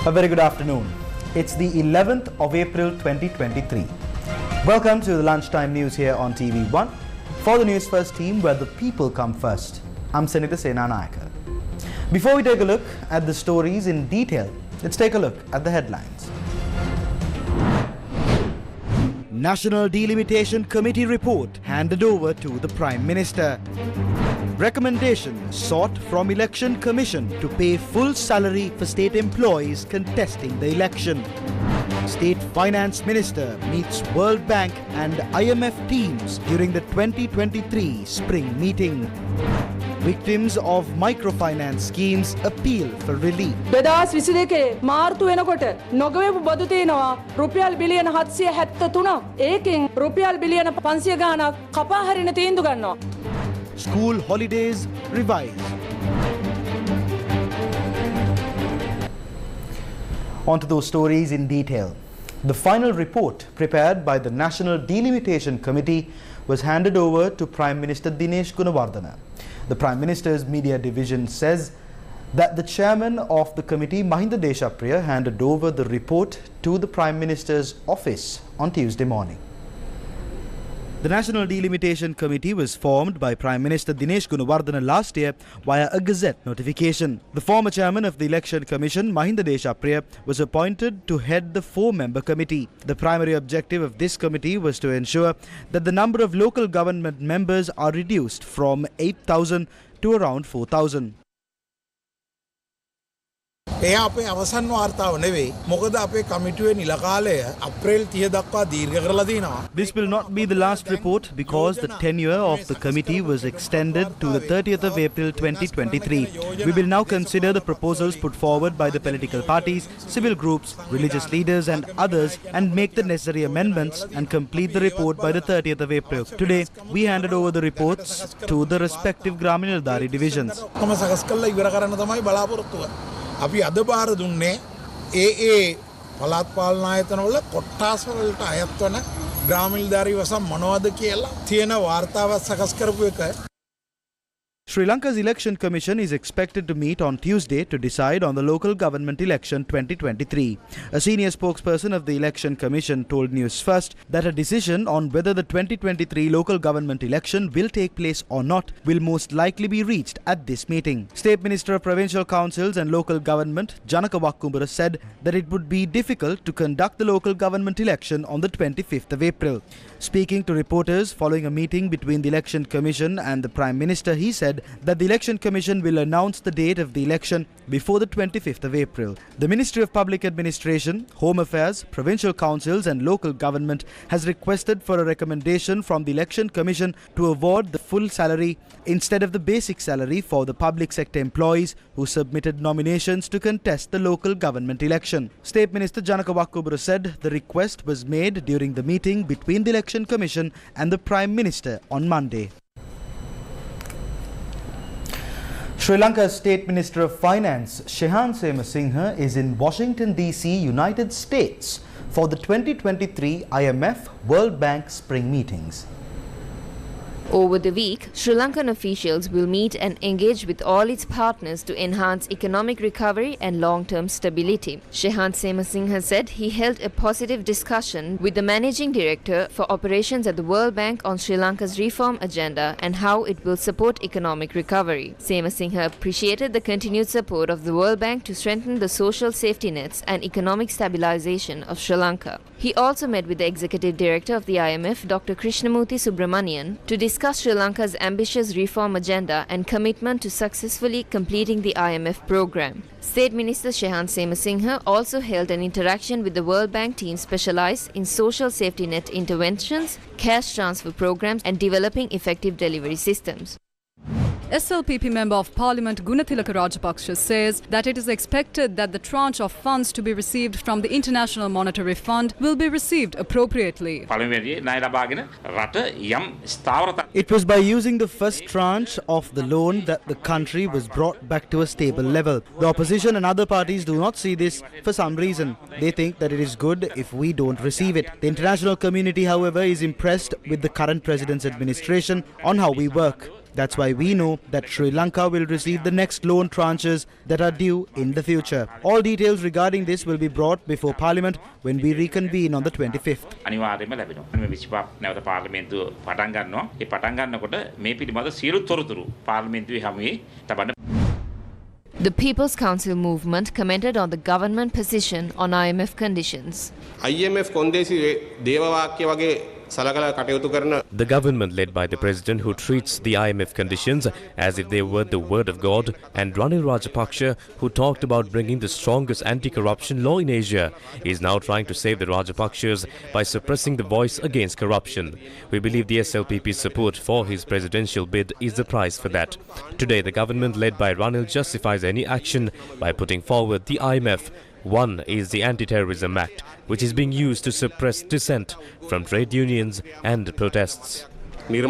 A very good afternoon. It's the 11th of April 2023. Welcome to the lunchtime news here on TV1 for the News First team, where the people come first. I'm Senita Senanayaka. Before we take a look at the stories in detail, let's take a look at the headlines. National Delimitation Committee report handed over to the Prime Minister. Recommendation sought from Election Commission to pay full salary for state employees contesting the election. State Finance Minister meets World Bank and IMF teams during the 2023 spring meeting. Victims of microfinance schemes appeal for relief. 2022 මාර්තු වෙනකොට නොගවපු බදු තියෙනවා රුපියල් බිලියන 773ක්. ඒකෙන් රුපියල් බිලියන 500 ගාණක් කපා හරින තීන්දුව ගන්නවා. School holidays revised. On to those stories in detail. The final report prepared by the National Delimitation Committee was handed over to Prime Minister Dinesh Gunawardena. The Prime Minister's media division says that the chairman of the committee, Mahinda Deshapriya, handed over the report to the Prime Minister's office on Tuesday morning. The National Delimitation Committee was formed by Prime Minister Dinesh Gunawardena last year via a Gazette notification. The former chairman of the Election Commission, Mahinda Deshapriya, was appointed to head the 4-member committee. The primary objective of this committee was to ensure that the number of local government members are reduced from 8,000 to around 4,000. ඒ අපේ අවසන් වාර්තාව නෙවෙයි මොකද අපේ කමිටුවේ නිල කාලය අප්‍රේල් 30 දක්වා දීර්ඝ කරලා දිනවා. This will not be the last report because the tenure of the committee was extended to the 30th of April 2023. We will now consider the proposals put forward by the political parties, civil groups, religious leaders and others and make the necessary amendments and complete the report by the 30th of April. Today, we handed over the reports to the respective Graminaldari divisions. කොම සකස් කරලා ඉවර කරන්න තමයි බලාපොරොත්තුව. අපි අද බාර දුන්නේ ඒ පළාත් පාලන ආයතනවල කොට්ටාස් වලට අයත් වන ග්‍රාමීණධාරී වසම් මොනවද කියලා තියෙන වාර්තාවක් සකස් කරපු එක. Sri Lanka's Election Commission is expected to meet on Tuesday to decide on the local government election 2023. A senior spokesperson of the Election Commission told News First that a decision on whether the 2023 local government election will take place or not will most likely be reached at this meeting. State Minister of Provincial Councils and Local Government, Janaka Wakkumbura, said that it would be difficult to conduct the local government election on the 25th of April. Speaking to reporters following a meeting between the Election Commission and the Prime Minister, he said that the Election Commission will announce the date of the election before the 25th of April. The Ministry of Public Administration, Home Affairs, Provincial Councils and Local Government has requested for a recommendation from the Election Commission to award the full salary instead of the basic salary for the public sector employees who submitted nominations to contest the local government election. State Minister Janaka Wakkumbura said the request was made during the meeting between the Election Commission and the Prime Minister on Monday. Sri Lanka's State Minister of Finance, Shehan Semasinghe, is in Washington, D.C., United States for the 2023 IMF World Bank spring meetings. Over the week, Sri Lankan officials will meet and engage with all its partners to enhance economic recovery and long-term stability. Shehan Semasinghe said he held a positive discussion with the Managing Director for Operations at the World Bank on Sri Lanka's reform agenda and how it will support economic recovery. Semasinghe appreciated the continued support of the World Bank to strengthen the social safety nets and economic stabilization of Sri Lanka. He also met with the Executive Director of the IMF, Dr. Krishnamurthy Subramanian, to discuss Sri Lanka's ambitious reform agenda and commitment to successfully completing the IMF program. State Minister Shehan Semasinghe also held an interaction with the World Bank team specialized in social safety net interventions, cash transfer programs and developing effective delivery systems. SLPP Member of Parliament Gunathilaka Rajapaksa says that it is expected that the tranche of funds to be received from the International Monetary Fund will be received appropriately. It was by using the first tranche of the loan that the country was brought back to a stable level. The opposition and other parties do not see this for some reason. They think that it is good if we don't receive it. The international community, however, is impressed with the current president's administration on how we work. That's why we know that Sri Lanka will receive the next loan tranches that are due in the future. All details regarding this will be brought before Parliament when we reconvene on the 25th. අනිවාර්යයෙන්ම ලැබෙනවා. මේ 25 නැවත පාර්ලිමේන්තුව පටන් ගන්නවා. ඒ පටන් ගන්නකොට මේ පිළිබඳ සියලු තොරතුරු පාර්ලිමේන්තුවේ හැමුවේ තබන්න. The People's Council movement commented on the government position on IMF conditions. IMF කොන්දේසි දේවවාක්‍ය වගේ සලකලා කටයුතු කරන The government led by the president who treats the IMF conditions as if they were the word of God, and Ranil Rajapaksa who talked about bringing the strongest anti-corruption law in Asia is now trying to save the Rajapakshas by suppressing the voice against corruption. We believe the SLPP's support for his presidential bid is the price for that. Today the government led by Ranil justifies any action by putting forward the IMF. One is the Anti-Terrorism Act, which is being used to suppress dissent from trade unions and protests. The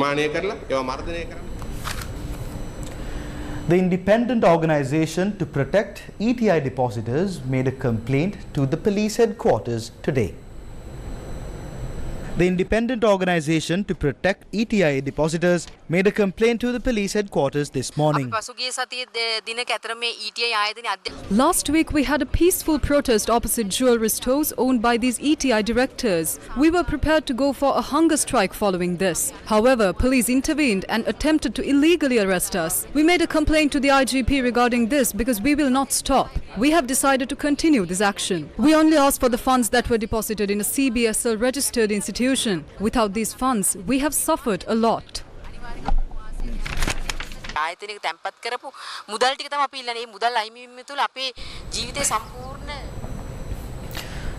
independent organization to protect ETI depositors made a complaint to the police headquarters today. The independent organization to protect ETI depositors made a complaint to the police headquarters this morning. Last week we had a peaceful protest opposite jewelry stores owned by these ETI directors. We were prepared to go for a hunger strike following this. However, police intervened and attempted to illegally arrest us. We made a complaint to the IGP regarding this because we will not stop. We have decided to continue this action. We only asked for the funds that were deposited in a CBSL registered institution. Without these funds, we have suffered a lot.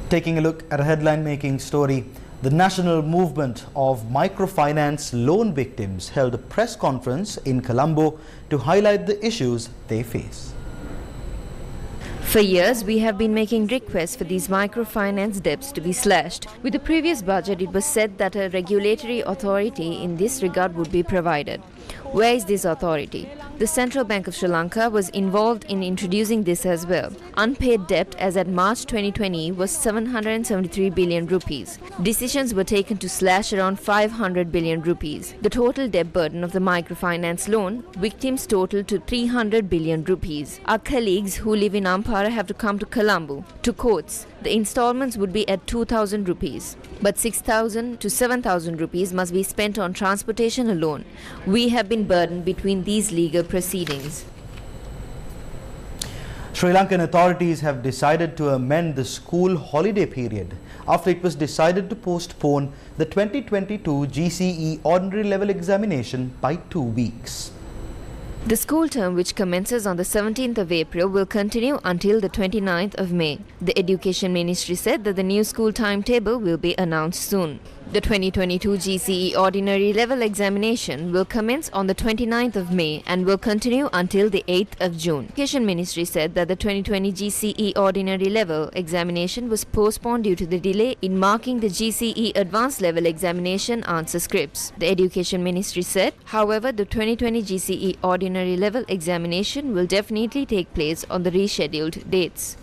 Taking a look at a headline-making story, the National Movement of Microfinance Loan Victims held a press conference in Colombo to highlight the issues they face. For years, we have been making requests for these microfinance debts to be slashed. With the previous budget, it was said that a regulatory authority in this regard would be provided. Where is this authority? The Central Bank of Sri Lanka was involved in introducing this as well. Unpaid debt as at March 2020 was 773 billion rupees. Decisions were taken to slash around 500 billion rupees. The total debt burden of the microfinance loan victims total to 300 billion rupees. Our colleagues who live in Ampara have to come to Colombo, to courts. The installments would be at 2,000 rupees. But 6,000 to 7,000 rupees must be spent on transportation alone. We have been burdened between these legal proceedings. Sri Lankan authorities have decided to amend the school holiday period after it was decided to postpone the 2022 GCE ordinary level examination by 2 weeks. The school term, which commences on the 17th of April, will continue until the 29th of May. The Education Ministry said that the new school timetable will be announced soon. The 2022 GCE Ordinary Level Examination will commence on the 29th of May and will continue until the 8th of June. The Education Ministry said that the 2020 GCE Ordinary Level Examination was postponed due to the delay in marking the GCE Advanced Level Examination answer scripts. The Education Ministry said, however, the 2020 GCE Ordinary Level Examination will definitely take place on the rescheduled dates.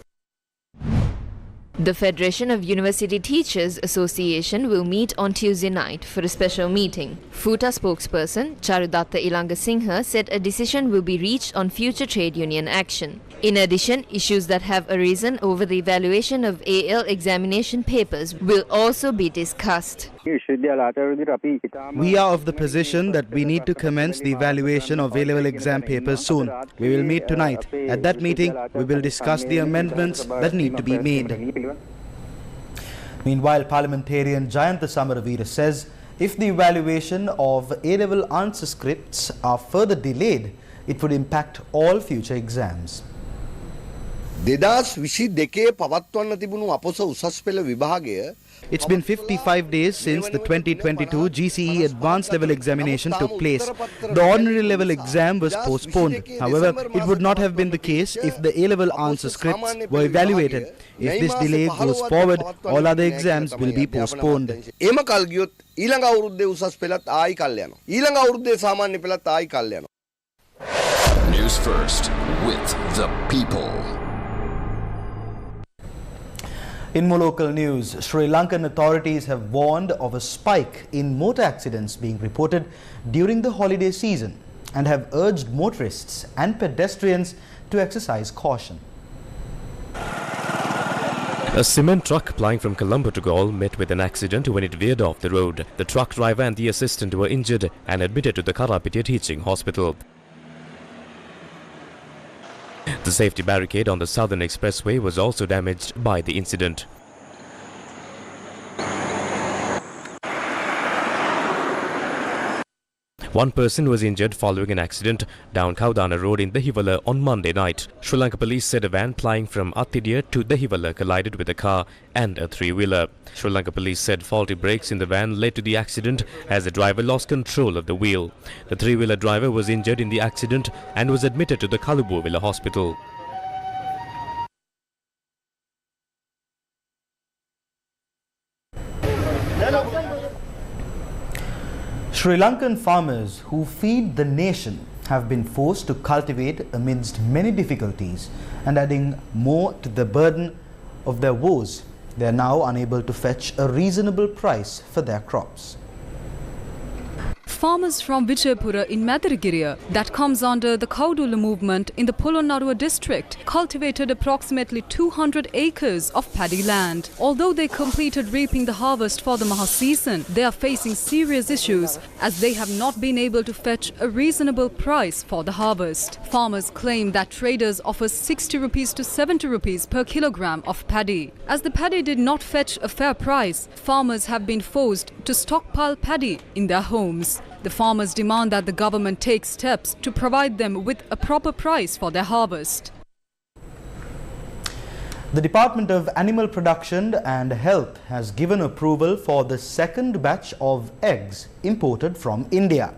The Federation of University Teachers Association will meet on Tuesday night for a special meeting. FUTA spokesperson Charudatta Ilangasinghe said a decision will be reached on future trade union action. In addition, issues that have arisen over the evaluation of AL examination papers will also be discussed. We are of the position that we need to commence the evaluation of A-level exam papers soon. We will meet tonight. At that meeting, we will discuss the amendments that need to be made. Meanwhile, parliamentarian Jayantha Samaravira says if the evaluation of A-level answer scripts are further delayed, it would impact all future exams. 2022 පවත්වන්න තිබුණු අපොස උසස් පෙළ විභාගය It's been 55 days since the 2022 GCE advanced level examination took place. The ordinary level exam was postponed. However, it would not have been the case if the A-level answer scripts were evaluated. If this delay goes forward, all other exams will be postponed. එම කල් ගියොත් ඊළඟ අවුරුද්දේ උසස් පෙළත් ආයි කල් යනවා. ඊළඟ අවුරුද්දේ සාමාන්‍ය පෙළත් ආයි කල් යනවා. News first with the people. In more local news, Sri Lankan authorities have warned of a spike in motor accidents being reported during the holiday season and have urged motorists and pedestrians to exercise caution. A cement truck plying from Colombo to Galle met with an accident when it veered off the road. The truck driver and the assistant were injured and admitted to the Karapitiya Teaching Hospital. The safety barricade on the southern expressway was also damaged by the incident. One person was injured following an accident down Kaudana Road in Dehiwala on Monday night. Sri Lanka police said a van plying from Athidiya to Dehiwala collided with a car and a three-wheeler. Sri Lanka police said faulty brakes in the van led to the accident as the driver lost control of the wheel. The three-wheeler driver was injured in the accident and was admitted to the Kalubowila hospital. Sri Lankan farmers who feed the nation have been forced to cultivate amidst many difficulties and adding more to the burden of their woes. They are now unable to fetch a reasonable price for their crops. Farmers from Vijaypura in Madaragiriya, that comes under the Kaudula movement in the Polonnaruwa district, cultivated approximately 200 acres of paddy land. Although they completed reaping the harvest for the Maha season, they are facing serious issues as they have not been able to fetch a reasonable price for the harvest. Farmers claim that traders offer 60 rupees to 70 rupees per kilogram of paddy. As the paddy did not fetch a fair price, farmers have been forced to stockpile paddy in their homes. The farmers demand that the government take steps to provide them with a proper price for their harvest. The Department of Animal Production and Health has given approval for the second batch of eggs imported from India.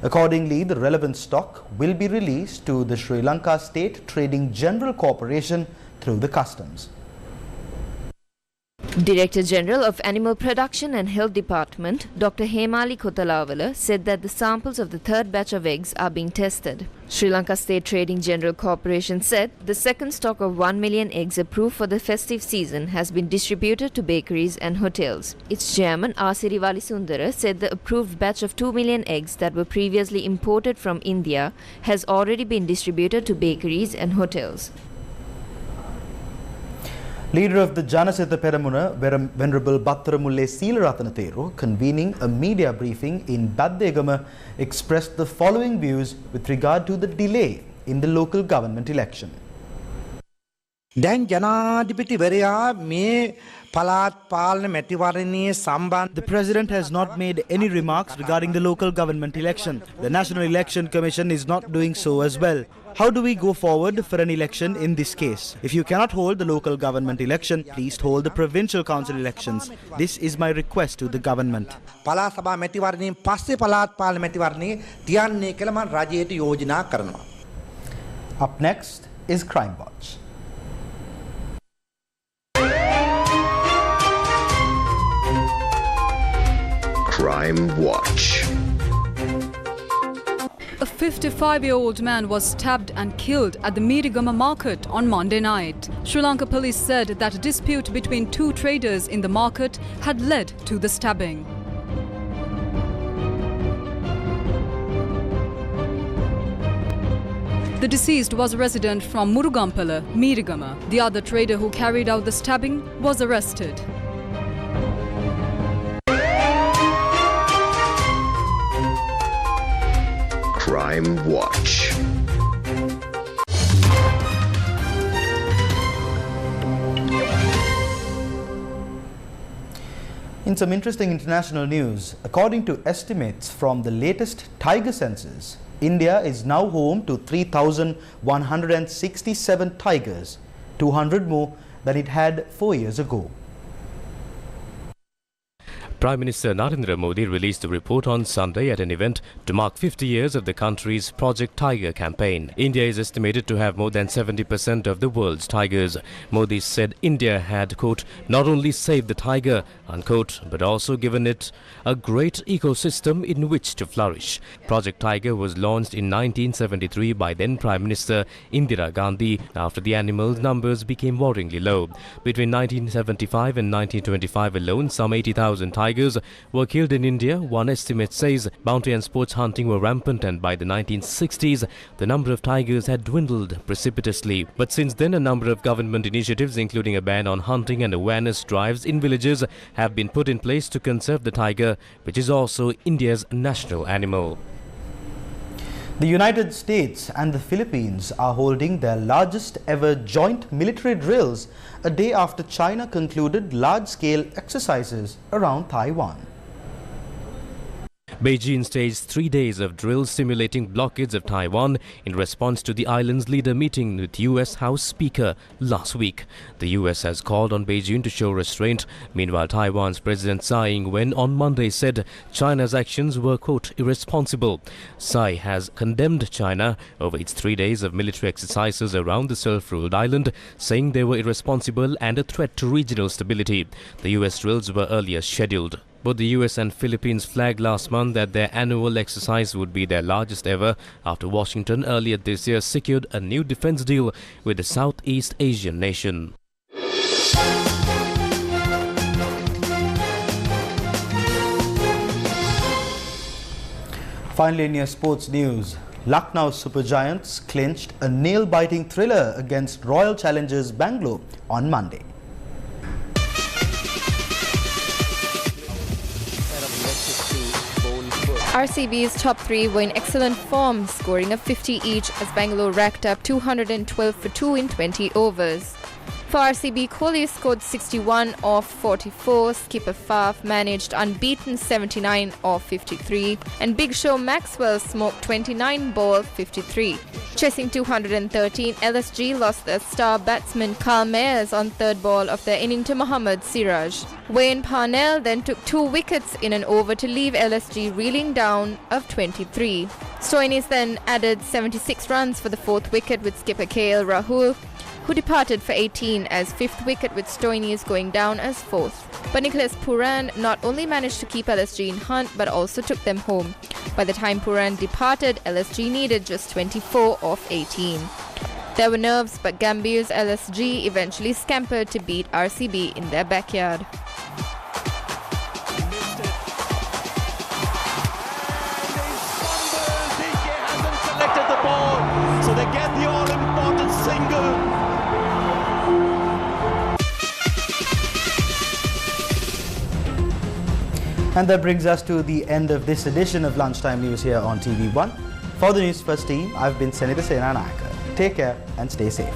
Accordingly, the relevant stock will be released to the Sri Lanka State Trading General Corporation through the customs. Director General of Animal Production and Health Department, Dr. Hemali Kotalawala, said that the samples of the third batch of eggs are being tested. Sri Lanka State Trading General Corporation said the second stock of 1 million eggs approved for the festive season has been distributed to bakeries and hotels. Its chairman, Asirivali Sundara, said the approved batch of 2 million eggs that were previously imported from India has already been distributed to bakeries and hotels. Leader of the Janasitha Peramuna, Venerable Battaramulle Seelarathana Thero, convening a media briefing in Baddegama, expressed the following views with regard to the delay in the local government election. දැන් ජනාධිපතිවරයා මේ පළාත් පාලන මැතිවරණයේ සම්බන්ධ The President has not made any remarks regarding the local government election. The National Election Commission is not doing so as well. How do we go forward for an election in this case? If you cannot hold the local government election, please hold the provincial council elections. This is my request to the government. පළාත් සභා මැතිවරණයෙන් පස්සේ පළාත් පාලන මැතිවරණයේ තියන්නේ කියලා මම රජයට යෝජනා කරනවා. Up next is Crime Watch. Crime Watch. A 55-year-old man was stabbed and killed at the Mirigama market on Monday night. Sri Lanka police said that a dispute between two traders in the market had led to the stabbing. The deceased was a resident from Murugampala, Mirigama. The other trader who carried out the stabbing was arrested. Crime Watch. In some interesting international news, according to estimates from the latest tiger census, India is now home to 3,167 tigers, 200 more than it had 4 years ago. Prime Minister Narendra Modi released a report on Sunday at an event to mark 50 years of the country's Project Tiger campaign. India is estimated to have more than 70% of the world's tigers. Modi said India had, quote, not only saved the tiger, unquote, but also given it a great ecosystem in which to flourish. Project Tiger was launched in 1973 by then Prime Minister Indira Gandhi after the animal's numbers became worryingly low. Between 1975 and 1925 alone, some 80,000 tigers were killed in India. One estimate says bounty and sports hunting were rampant, and by the 1960s, the number of tigers had dwindled precipitously. But since then, a number of government initiatives, including a ban on hunting and awareness drives in villages, have been put in place to conserve the tiger, which is also India's national animal. The United States and the Philippines are holding their largest ever joint military drills a day after China concluded large-scale exercises around Taiwan. Beijing staged 3 days of drills simulating blockades of Taiwan in response to the island's leader meeting with U.S. House Speaker last week. The U.S. has called on Beijing to show restraint. Meanwhile, Taiwan's President Tsai Ing-wen on Monday said China's actions were, quote, irresponsible. Tsai has condemned China over its 3 days of military exercises around the self-ruled island, saying they were irresponsible and a threat to regional stability. The U.S. drills were earlier scheduled. Both the US and Philippines flagged last month that their annual exercise would be their largest ever after Washington earlier this year secured a new defense deal with the Southeast Asian nation. Finally, in your sports news, Lucknow Super Giants clinched a nail-biting thriller against Royal Challengers Bangalore on Monday. RCB's top three were in excellent form, scoring a 50 each as Bangalore racked up 212 for 2 in 20 overs. For RCB, Kohli scored 61 off 44, skipper Faf managed unbeaten 79 off 53, and Big Show Maxwell smoked 29 ball 53. Chasing 213, LSG lost their star batsman Carl Mayers on third ball of their inning to Mohammad Siraj. Wayne Parnell then took 2 wickets in an over to leave LSG reeling down of 23. Stoinis then added 76 runs for the 4th wicket with skipper KL Rahul, who departed for 18 as 5th wicket with Stoinis going down as 4th. But Nicholas Pooran not only managed to keep LSG in hunt but also took them home. By the time Pooran departed, LSG needed just 24 off 18. There were nerves, but Gambier's LSG eventually scampered to beat RCB in their backyard. So they get the all-important single. And that brings us to the end of this edition of Lunchtime News here on TV1. For the News First team, I've been Senita Senanayaka. Take care and stay safe.